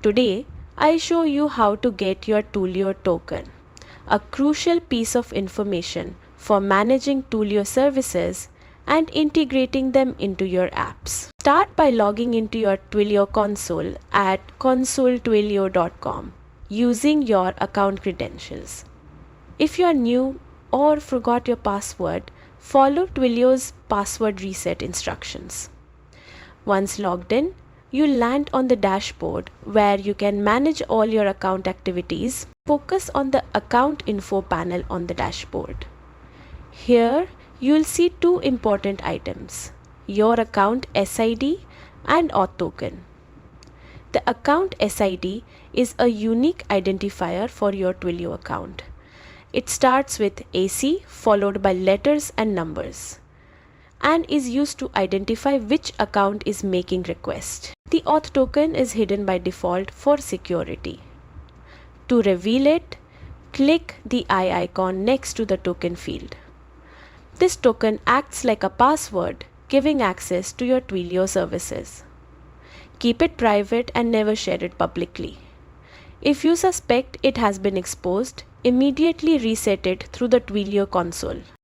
Today, I show you how to get your Twilio token, a crucial piece of information for managing Twilio services and integrating them into your apps. Start by logging into your Twilio console at consoletwilio.com using your account credentials. If you are new or forgot your password, follow Twilio's password reset instructions. Once logged in, you'll land on the dashboard where you can manage all your account activities. Focus on the account info panel on the dashboard. Here, you'll see two important items: your account SID and Auth Token. The account SID is a unique identifier for your Twilio account. It starts with AC followed by letters and numbers and is used to identify which account is making request. The Auth token is hidden by default for security. To reveal it, click the eye icon next to the token field. This token acts like a password, giving access to your Twilio services. Keep it private and never share it publicly. If you suspect it has been exposed, immediately reset it through the Twilio console.